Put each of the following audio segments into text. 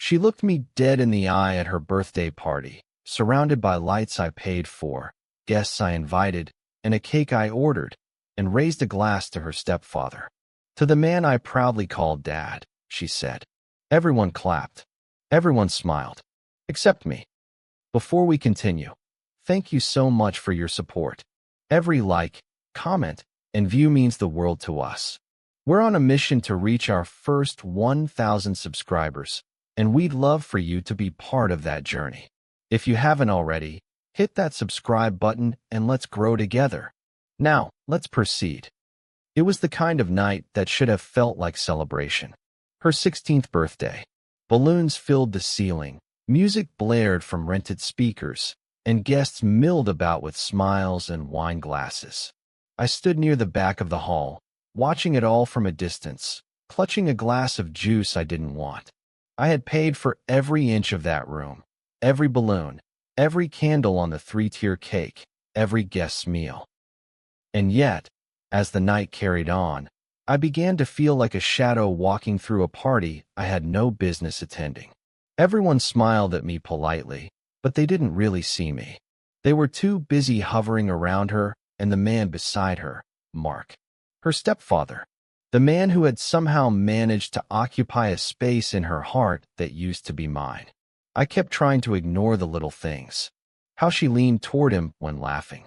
She looked me dead in the eye at her birthday party, surrounded by lights I paid for, guests I invited, and a cake I ordered, and raised a glass to her stepfather. "To the man I proudly called Dad," she said. Everyone clapped. Everyone smiled. Except me. "Before we continue, thank you so much for your support. Every like, comment, and view means the world to us. We're on a mission to reach our first 1,000 subscribers, and we'd love for you to be part of that journey. If you haven't already, hit that subscribe button and let's grow together. Now, let's proceed." It was the kind of night that should have felt like celebration. Her 16th birthday. Balloons filled the ceiling, music blared from rented speakers, and guests milled about with smiles and wine glasses. I stood near the back of the hall, watching it all from a distance, clutching a glass of juice I didn't want. I had paid for every inch of that room, every balloon, every candle on the 3-tier cake, every guest's meal. And yet, as the night carried on, I began to feel like a shadow walking through a party I had no business attending. Everyone smiled at me politely, but they didn't really see me. They were too busy hovering around her and the man beside her, Mark, her stepfather, the man who had somehow managed to occupy a space in her heart that used to be mine. I kept trying to ignore the little things. How she leaned toward him when laughing.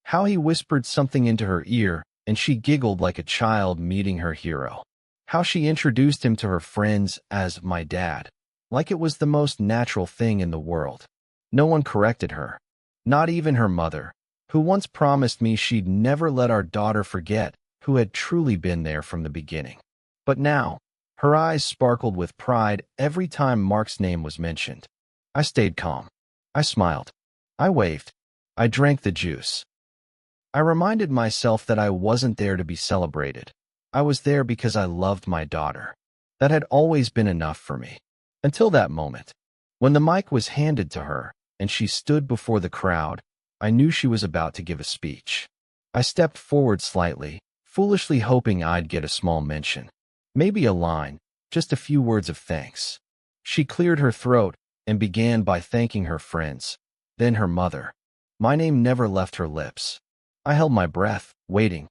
How he whispered something into her ear and she giggled like a child meeting her hero. How she introduced him to her friends as my dad, like it was the most natural thing in the world. No one corrected her, not even her mother, who once promised me she'd never let our daughter forget who had truly been there from the beginning. But now, her eyes sparkled with pride every time Mark's name was mentioned. I stayed calm. I smiled. I waved. I drank the juice. I reminded myself that I wasn't there to be celebrated. I was there because I loved my daughter. That had always been enough for me. Until that moment. When the mic was handed to her, and she stood before the crowd, I knew she was about to give a speech. I stepped forward slightly, foolishly hoping I'd get a small mention. Maybe a line, just a few words of thanks. She cleared her throat and began by thanking her friends, then her mother. My name never left her lips. I held my breath, waiting.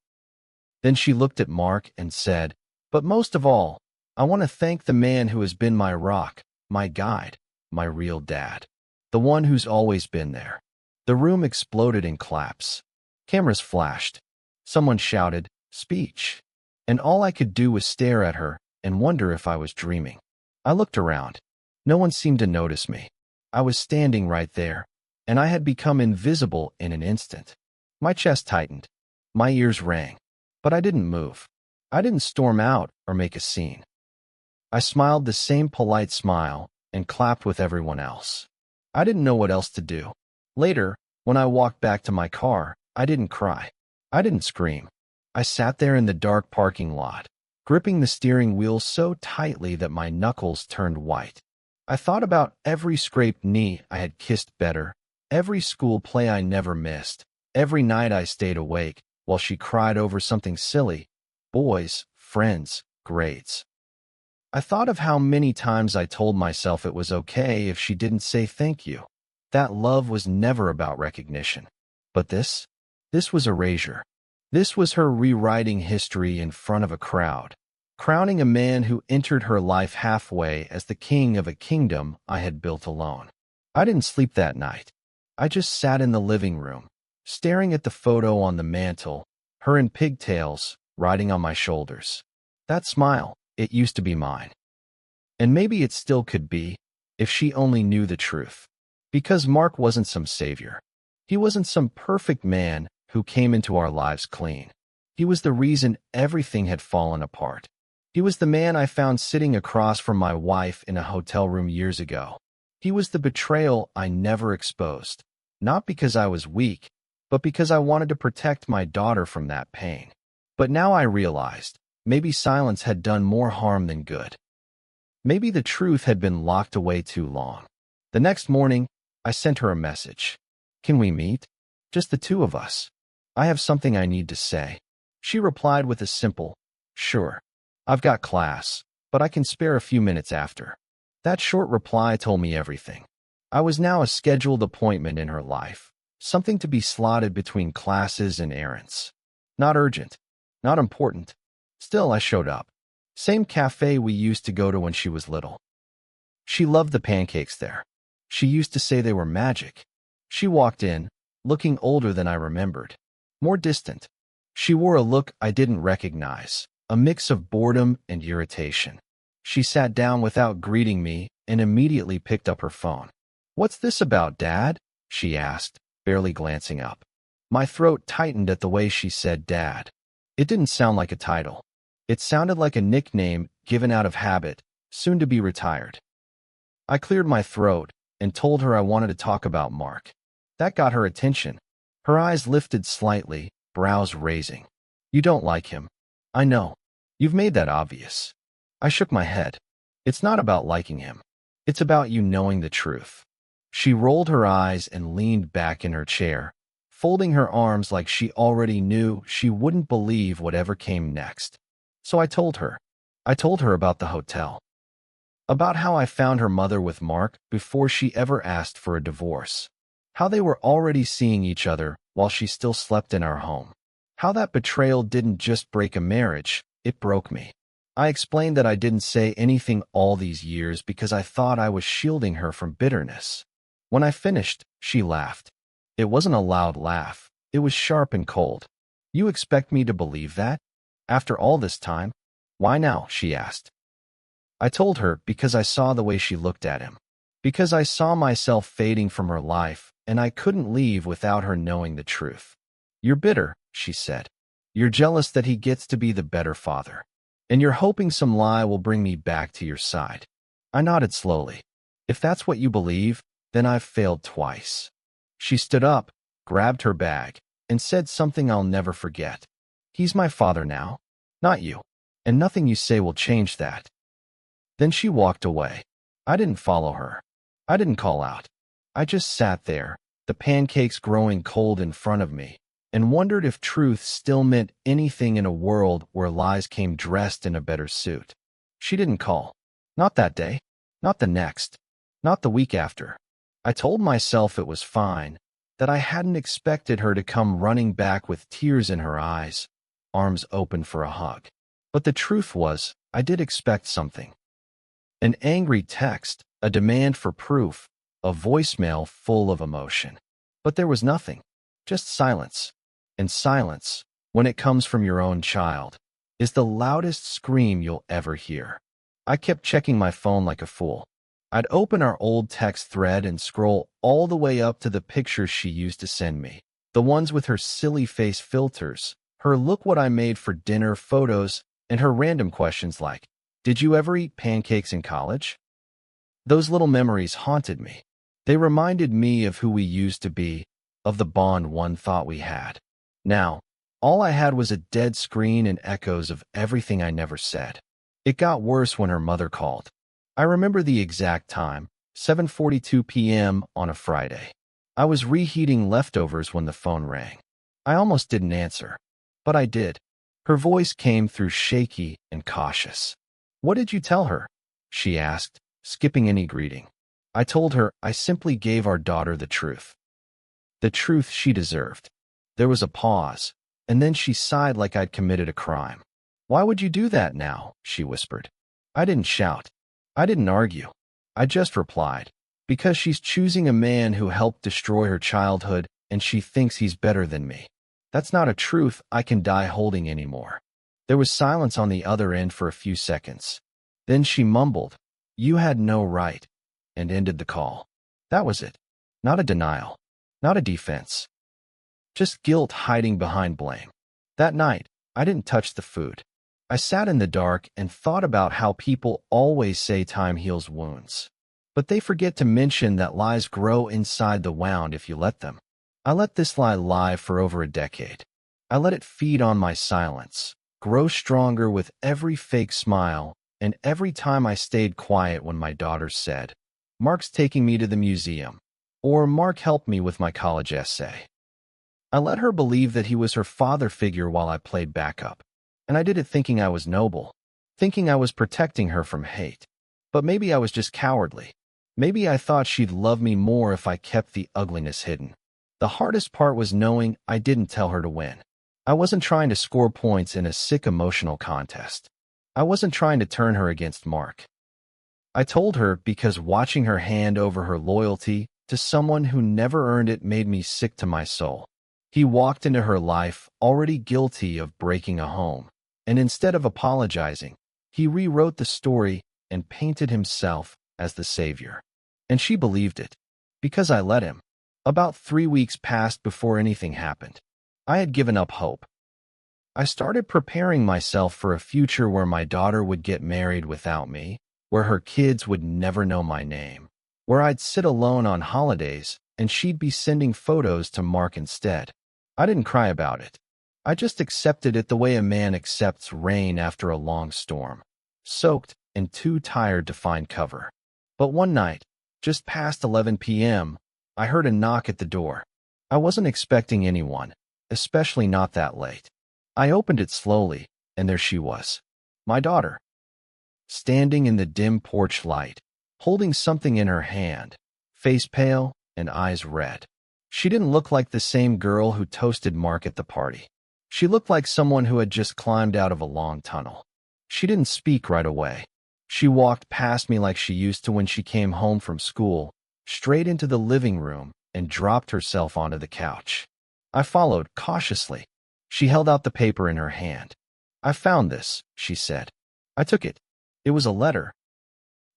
Then she looked at Mark and said, "But most of all, I want to thank the man who has been my rock, my guide, my real dad. The one who's always been there." The room exploded in claps. Cameras flashed. Someone shouted, "Speech." And all I could do was stare at her and wonder if I was dreaming. I looked around. No one seemed to notice me. I was standing right there, and I had become invisible in an instant. My chest tightened. My ears rang. But I didn't move. I didn't storm out or make a scene. I smiled the same polite smile and clapped with everyone else. I didn't know what else to do. Later, when I walked back to my car, I didn't cry. I didn't scream. I sat there in the dark parking lot, gripping the steering wheel so tightly that my knuckles turned white. I thought about every scraped knee I had kissed better, every school play I never missed, every night I stayed awake while she cried over something silly, boys, friends, grades. I thought of how many times I told myself it was okay if she didn't say thank you. That love was never about recognition. But this was erasure. This was her rewriting history in front of a crowd, crowning a man who entered her life halfway as the king of a kingdom I had built alone. I didn't sleep that night. I just sat in the living room, staring at the photo on the mantel, her in pigtails, riding on my shoulders. That smile, it used to be mine. And maybe it still could be, if she only knew the truth. Because Mark wasn't some savior. He wasn't some perfect man who came into our lives clean. He was the reason everything had fallen apart. He was the man I found sitting across from my wife in a hotel room years ago. He was the betrayal I never exposed, not because I was weak, but because I wanted to protect my daughter from that pain. But now I realized, maybe silence had done more harm than good. Maybe the truth had been locked away too long. The next morning, I sent her a message. "Can we meet? Just the two of us. I have something I need to say." She replied with a simple, "Sure. I've got class, but I can spare a few minutes after." That short reply told me everything. I was now a scheduled appointment in her life, something to be slotted between classes and errands. Not urgent, not important. Still, I showed up. Same cafe we used to go to when she was little. She loved the pancakes there. She used to say they were magic. She walked in, looking older than I remembered, more distant. She wore a look I didn't recognize, a mix of boredom and irritation. She sat down without greeting me and immediately picked up her phone. "What's this about, Dad?" she asked, barely glancing up. My throat tightened at the way she said Dad. It didn't sound like a title. It sounded like a nickname given out of habit, soon to be retired. I cleared my throat and told her I wanted to talk about Mark. That got her attention. Her eyes lifted slightly, brows raising. "You don't like him. I know. You've made that obvious." I shook my head. "It's not about liking him. It's about you knowing the truth." She rolled her eyes and leaned back in her chair, folding her arms like she already knew she wouldn't believe whatever came next. So I told her. I told her about the hotel. About how I found her mother with Mark before she ever asked for a divorce. How they were already seeing each other while she still slept in our home. How that betrayal didn't just break a marriage, it broke me. I explained that I didn't say anything all these years because I thought I was shielding her from bitterness. When I finished, she laughed. It wasn't a loud laugh. It was sharp and cold. "You expect me to believe that? After all this time? Why now?" she asked. I told her because I saw the way she looked at him. Because I saw myself fading from her life, and I couldn't leave without her knowing the truth. "You're bitter," she said. "You're jealous that he gets to be the better father. And you're hoping some lie will bring me back to your side." I nodded slowly. "If that's what you believe, then I've failed twice." She stood up, grabbed her bag, and said something I'll never forget. "He's my father now, not you. And nothing you say will change that." Then she walked away. I didn't follow her. I didn't call out. I just sat there, the pancakes growing cold in front of me, and wondered if truth still meant anything in a world where lies came dressed in a better suit. She didn't call. Not that day. Not the next. Not the week after. I told myself it was fine, that I hadn't expected her to come running back with tears in her eyes, arms open for a hug. But the truth was, I did expect something. An angry text, a demand for proof, a voicemail full of emotion. But there was nothing, just silence. And silence, when it comes from your own child, is the loudest scream you'll ever hear. I kept checking my phone like a fool. I'd open our old text thread and scroll all the way up to the pictures she used to send me. The ones with her silly face filters, her "look what I made for dinner" photos, and her random questions like, "Did you ever eat pancakes in college?" Those little memories haunted me. They reminded me of who we used to be, of the bond one thought we had. Now, all I had was a dead screen and echoes of everything I never said. It got worse when her mother called. I remember the exact time, 7:42 p.m. on a Friday. I was reheating leftovers when the phone rang. I almost didn't answer, but I did. Her voice came through shaky and cautious. "What did you tell her?" she asked, skipping any greeting. I told her I simply gave our daughter the truth. The truth she deserved. There was a pause, and then she sighed like I'd committed a crime. "Why would you do that now?" she whispered. I didn't shout. I didn't argue. I just replied, "Because she's choosing a man who helped destroy her childhood, and she thinks he's better than me. That's not a truth I can die holding anymore." There was silence on the other end for a few seconds. Then she mumbled, "You had no right," and ended the call. That was it. Not a denial. Not a defense. Just guilt hiding behind blame. That night, I didn't touch the food. I sat in the dark and thought about how people always say time heals wounds. But they forget to mention that lies grow inside the wound if you let them. I let this lie live for over a decade. I let it feed on my silence, grow stronger with every fake smile, and every time I stayed quiet when my daughter said, "Mark's taking me to the museum," or "Mark helped me with my college essay." I let her believe that he was her father figure while I played backup. And I did it thinking I was noble, thinking I was protecting her from hate. But maybe I was just cowardly. Maybe I thought she'd love me more if I kept the ugliness hidden. The hardest part was knowing I didn't tell her to win. I wasn't trying to score points in a sick emotional contest. I wasn't trying to turn her against Mark. I told her because watching her hand over her loyalty to someone who never earned it made me sick to my soul. He walked into her life already guilty of breaking a home, and instead of apologizing, he rewrote the story and painted himself as the savior. And she believed it, because I let him. About 3 weeks passed before anything happened. I had given up hope. I started preparing myself for a future where my daughter would get married without me, where her kids would never know my name, where I'd sit alone on holidays and she'd be sending photos to Mark instead. I didn't cry about it. I just accepted it the way a man accepts rain after a long storm, soaked and too tired to find cover. But one night, just past 11 p.m., I heard a knock at the door. I wasn't expecting anyone, especially not that late. I opened it slowly, and there she was, my daughter, standing in the dim porch light, holding something in her hand, face pale and eyes red. She didn't look like the same girl who toasted Mark at the party. She looked like someone who had just climbed out of a long tunnel. She didn't speak right away. She walked past me like she used to when she came home from school, straight into the living room and dropped herself onto the couch. I followed cautiously. She held out the paper in her hand. "I found this," she said. I took it. It was a letter.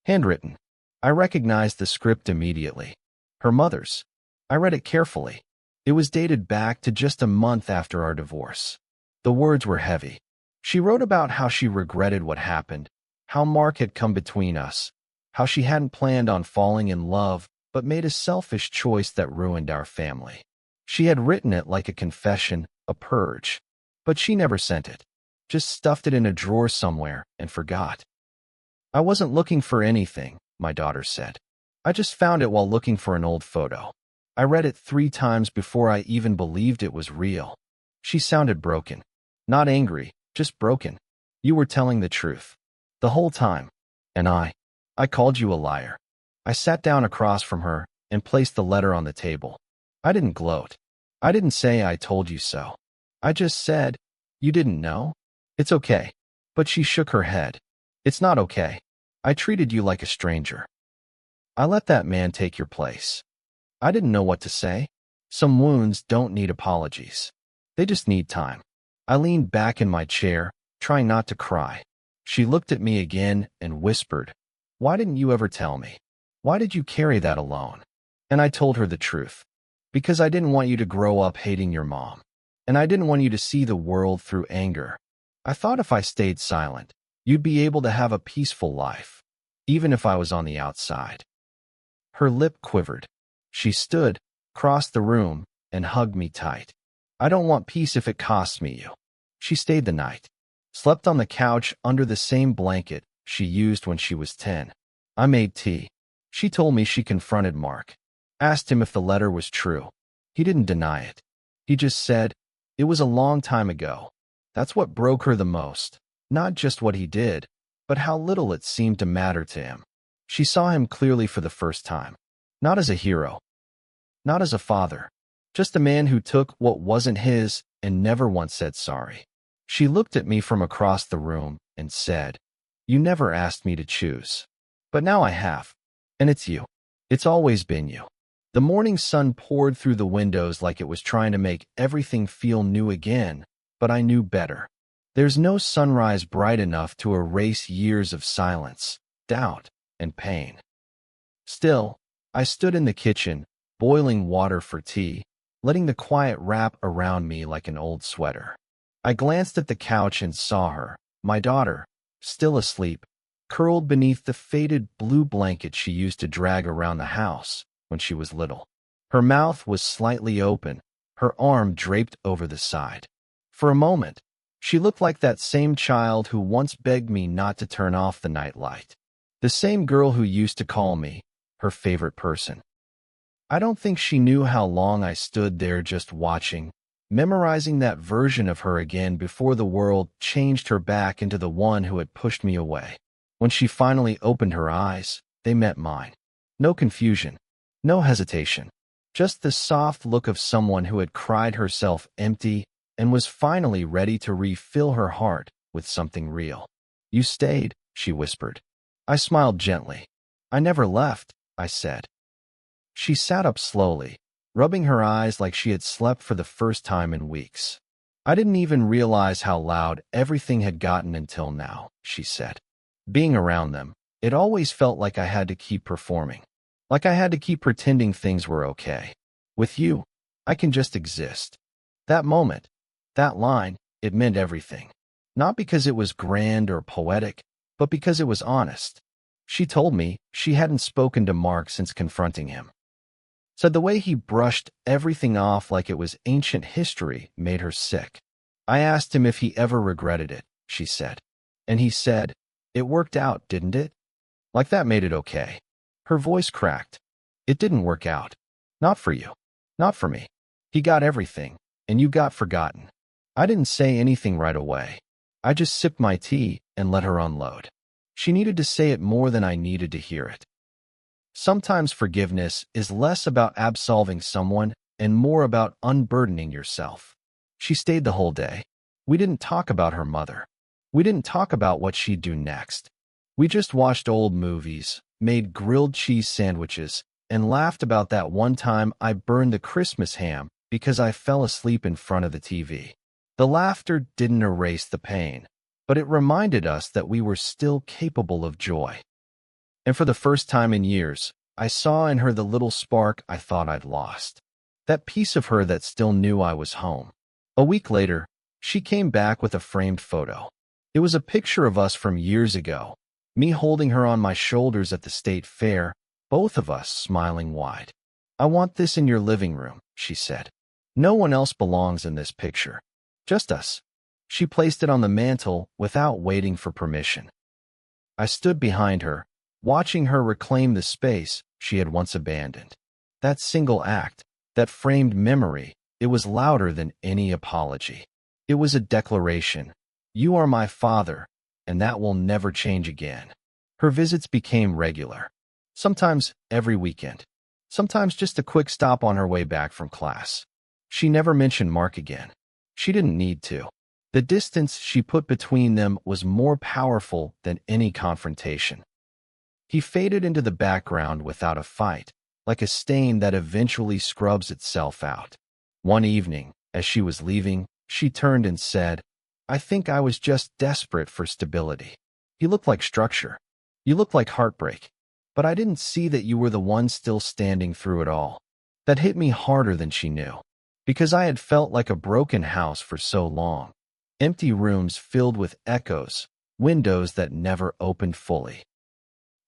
Handwritten. I recognized the script immediately. Her mother's. I read it carefully. It was dated back to just a month after our divorce. The words were heavy. She wrote about how she regretted what happened, how Mark had come between us, how she hadn't planned on falling in love but made a selfish choice that ruined our family. She had written it like a confession, a purge. But she never sent it. Just stuffed it in a drawer somewhere and forgot. "I wasn't looking for anything," my daughter said. "I just found it while looking for an old photo. I read it 3 times before I even believed it was real." She sounded broken. Not angry, just broken. "You were telling the truth. The whole time. And I called you a liar." I sat down across from her and placed the letter on the table. I didn't gloat. I didn't say "I told you so." I just said, "You didn't know? It's okay." But she shook her head. "It's not okay. I treated you like a stranger. I let that man take your place." I didn't know what to say. Some wounds don't need apologies. They just need time. I leaned back in my chair, trying not to cry. She looked at me again and whispered, "Why didn't you ever tell me? Why did you carry that alone?" And I told her the truth. Because I didn't want you to grow up hating your mom. And I didn't want you to see the world through anger. I thought if I stayed silent, you'd be able to have a peaceful life, even if I was on the outside. Her lip quivered. She stood, crossed the room, and hugged me tight. "I don't want peace if it costs me you." She stayed the night. Slept on the couch under the same blanket she used when she was 10. I made tea. She told me she confronted Mark. Asked him if the letter was true. He didn't deny it. He just said, "It was a long time ago." That's what broke her the most. Not just what he did, but how little it seemed to matter to him. She saw him clearly for the first time. Not as a hero. Not as a father. Just a man who took what wasn't his and never once said sorry. She looked at me from across the room and said, "You never asked me to choose. But now I have. And it's you. It's always been you." The morning sun poured through the windows like it was trying to make everything feel new again, but I knew better. There's no sunrise bright enough to erase years of silence, doubt, and pain. Still, I stood in the kitchen, boiling water for tea, letting the quiet wrap around me like an old sweater. I glanced at the couch and saw her, my daughter, still asleep, curled beneath the faded blue blanket she used to drag around the house when she was little. Her mouth was slightly open, her arm draped over the side. For a moment, she looked like that same child who once begged me not to turn off the nightlight. The same girl who used to call me her favorite person. I don't think she knew how long I stood there just watching, memorizing that version of her again before the world changed her back into the one who had pushed me away. When she finally opened her eyes, they met mine. No confusion, no hesitation, just the soft look of someone who had cried herself empty and was finally ready to refill her heart with something real. "You stayed," she whispered. I smiled gently. "I never left," I said. She sat up slowly, rubbing her eyes like she had slept for the first time in weeks. "I didn't even realize how loud everything had gotten until now," she said. "Being around them, it always felt like I had to keep performing, like I had to keep pretending things were okay. With you, I can just exist." That moment, that line, it meant everything. Not because it was grand or poetic, but because it was honest. She told me she hadn't spoken to Mark since confronting him. Said the way he brushed everything off like it was ancient history made her sick. "I asked him if he ever regretted it," she said. "And he said, 'It worked out, didn't it?' Like that made it okay." Her voice cracked. "It didn't work out. Not for you. Not for me. He got everything, and you got forgotten." I didn't say anything right away. I just sipped my tea and let her unload. She needed to say it more than I needed to hear it. Sometimes forgiveness is less about absolving someone and more about unburdening yourself. She stayed the whole day. We didn't talk about her mother. We didn't talk about what she'd do next. We just watched old movies, made grilled cheese sandwiches, and laughed about that one time I burned the Christmas ham because I fell asleep in front of the TV. The laughter didn't erase the pain, but it reminded us that we were still capable of joy. And for the first time in years, I saw in her the little spark I thought I'd lost. That piece of her that still knew I was home. A week later, she came back with a framed photo. It was a picture of us from years ago, me holding her on my shoulders at the state fair, both of us smiling wide. "I want this in your living room," she said. "No one else belongs in this picture. Just us." She placed it on the mantel without waiting for permission. I stood behind her, watching her reclaim the space she had once abandoned. That single act, that framed memory, it was louder than any apology. It was a declaration. "You are my father, and that will never change again." Her visits became regular. Sometimes every weekend. Sometimes just a quick stop on her way back from class. She never mentioned Mark again. She didn't need to. The distance she put between them was more powerful than any confrontation. He faded into the background without a fight, like a stain that eventually scrubs itself out. One evening, as she was leaving, she turned and said, "I think I was just desperate for stability. You look like structure. You look like heartbreak. But I didn't see that you were the one still standing through it all." That hit me harder than she knew, because I had felt like a broken house for so long. Empty rooms filled with echoes, windows that never opened fully.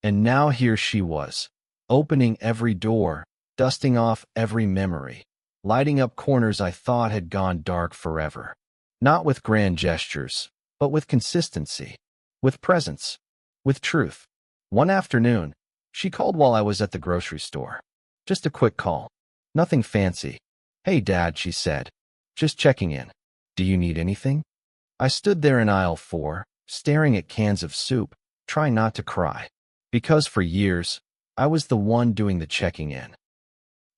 And now here she was, opening every door, dusting off every memory, lighting up corners I thought had gone dark forever. Not with grand gestures, but with consistency, with presence, with truth. One afternoon, she called while I was at the grocery store. Just a quick call. Nothing fancy. "Hey, Dad," she said. "Just checking in. Do you need anything?" I stood there in aisle 4, staring at cans of soup, trying not to cry. Because for years, I was the one doing the checking in.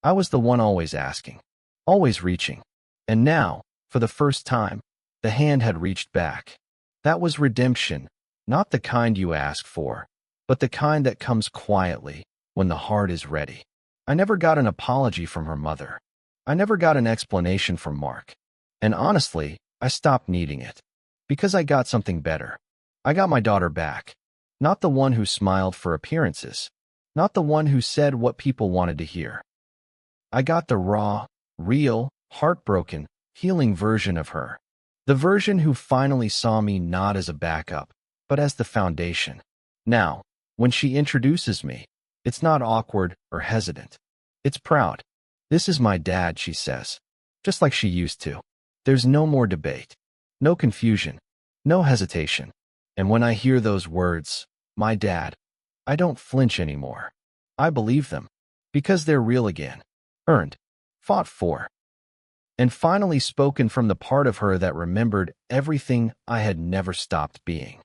I was the one always asking, always reaching. And now, for the first time, the hand had reached back. That was redemption, not the kind you ask for, but the kind that comes quietly when the heart is ready. I never got an apology from her mother. I never got an explanation from Mark. And honestly, I stopped needing it. Because I got something better. I got my daughter back. Not the one who smiled for appearances. Not the one who said what people wanted to hear. I got the raw, real, heartbroken, healing version of her. The version who finally saw me not as a backup, but as the foundation. Now, when she introduces me, it's not awkward or hesitant. It's proud. "This is my dad," she says. Just like she used to. There's no more debate. No confusion. No hesitation. And when I hear those words, "my dad," I don't flinch anymore. I believe them. Because they're real again. Earned. Fought for. And finally spoken from the part of her that remembered everything I had never stopped being.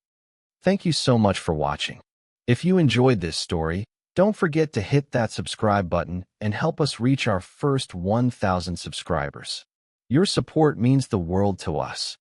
Thank you so much for watching. If you enjoyed this story, don't forget to hit that subscribe button and help us reach our first 1,000 subscribers. Your support means the world to us.